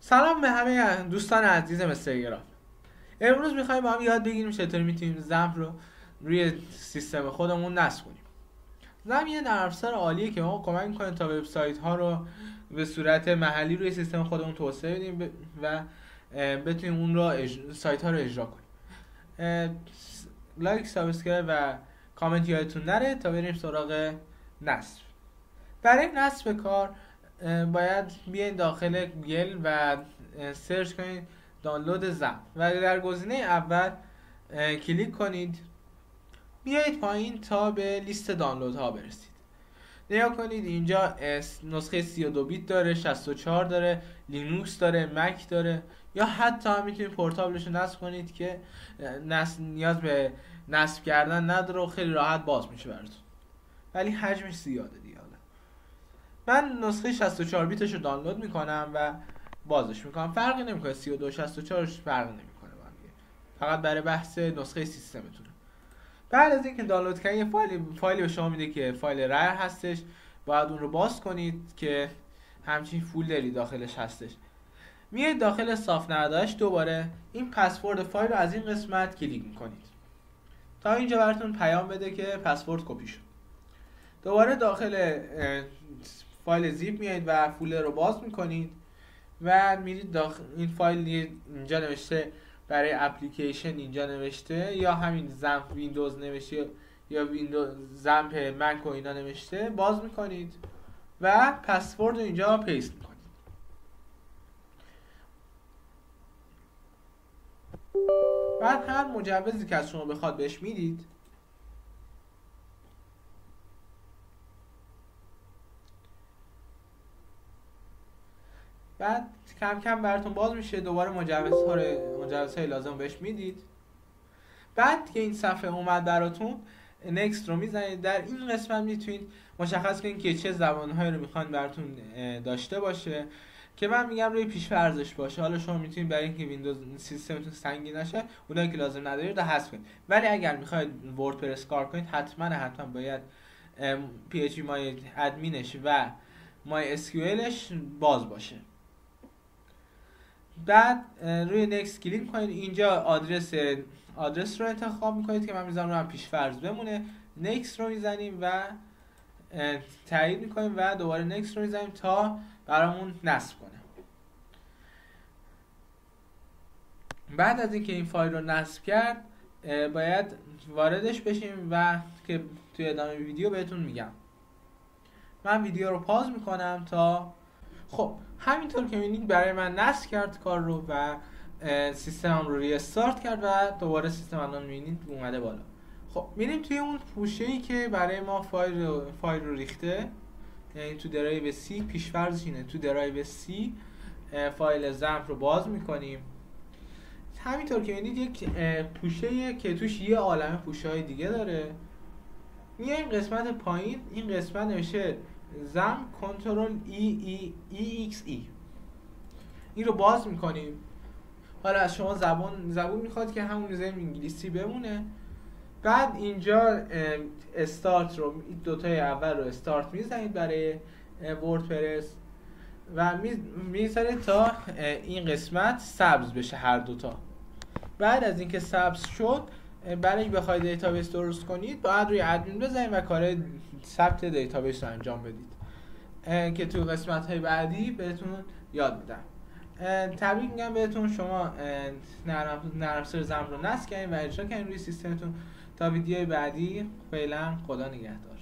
سلام به همه دوستان عزیز مسترگراف. امروز میخوایم با هم یاد بگیریم چطوری میتونیم زمپ رو روی سیستم خودمون نصب کنیم. زمپ یه نرم افزار عالیه که ما کمک میکنه تا وبسایت ها رو به صورت محلی روی سیستم خودمون توسعه بدیم و بتونیم اون رو سایت ها رو اجرا کنیم. لایک، سابسکرایب و کامنت یادتون نره تا بریم سراغ نصب. برای نصب کار باید بیاین داخل گوگل و سرچ کنید دانلود زمپ و در گزینه اول کلیک کنید. بیایید پایین تا به لیست دانلودها برسید. نگاه کنید اینجا نسخه 32 بیت داره، 64 داره، لینوکس داره، مک داره، یا حتی هم میتونید پورتابلش رو نصب کنید که نیاز به نصب کردن نداره و خیلی راحت باز میشه براتون، ولی حجمش زیاده دیگه. من نسخه 64 بیتش رو دانلود میکنم و بازش میکنم. فرقی نمیکنه 32 64 فرق نمیکنه با هم، فقط برای بحث نسخه سیستمتونه. بعد از اینکه دانلود کردین یه فایلی به شما میده که فایل رر هستش، باید اون رو باز کنید که همچین فولدری داخلش هستش. میایید داخل صاف نهاده‌اش دوباره این پسورد فایل رو از این قسمت کلیک میکنید تا اینجا براتون پیام بده که پسورد کپی شد. دوباره داخل فایل زیپ میایید و فولدر رو باز میکنید و میرید داخل این فایل. اینجا نوشته برای اپلیکیشن، اینجا نوشته یا همین زمپ ویندوز نوشته یا ویندوز زمپ مک و اینا نوشته. باز میکنید و پسورد رو اینجا پیست میکنید. بعد هر مجوزی که از شما بخواد بهش میدید. بعد کم کم براتون باز میشه. دوباره مجوزهای لازم بهش میدید. بعد که این صفحه اومد براتون نکست رو میزنید. در این قسمت میتونید مشخص کنید که چه زبانهایی رو میخواین براتون داشته باشه، که من میگم روی پیش‌فرضش باشه. حالا شما میتونید برای اینکه ویندوز سیستمتون سنگین نشه اونایی که لازم ندارید رو حذف کنید، ولی اگر میخواید وردپرس کار کنید حتما باید PHP مای ادمینش و مای SQLش باز باشه. بعد روی نکست کلیک کنید. اینجا آدرس رو انتخاب میکنید که من میذارم رو پیش فرض بمونه. نکست رو میزنیم و تایید میکنیم و دوباره نکست رو میزنیم تا برامون نصب کنه. بعد از اینکه این فایل رو نصب کرد باید واردش بشیم و که توی ادامه ویدیو بهتون میگم. من ویدیو رو پاز میکنم تا خب همینطور که میبینید برای من نصب کرد کار رو و سیستمم رو ریستارت کرد و دوباره سیستم الان میبینید اومده بالا. خب میریم توی اون پوشه‌ای که برای ما فایل رو ریخته، یعنی تو درایو سی. پیش‌فرضش اینه تو درایو سی فایل زمپ رو باز میکنیم. همینطور که میبینید یک پوشه‌ایه که توش یه عالمه پوشه‌های دیگه داره. میایم قسمت پایین، این قسمت نوشته زمپ کنترل EXE. این رو باز میکنیم. حالا از شما زبون میخواد که همون زمین انگلیسی بمونه. بعد اینجا استارت رو، دوتای اول رو استارت میزنید برای وردپرس و میذارید تا این قسمت سبز بشه هر دوتا. بعد از اینکه سبز شد، برای اینکه بخواید دیتابیس درست کنید باید روی ادمین بزنید و کار ثبت دیتابیس رو انجام بدید که تو قسمت های بعدی بهتون یاد میدم. تبریک میگم بهتون، شما نرم افزار زمپ رو نصب کردین و اجرا کردین روی سیستمتون. تا ویدیوی بعدی فعلا خدا نگهدار.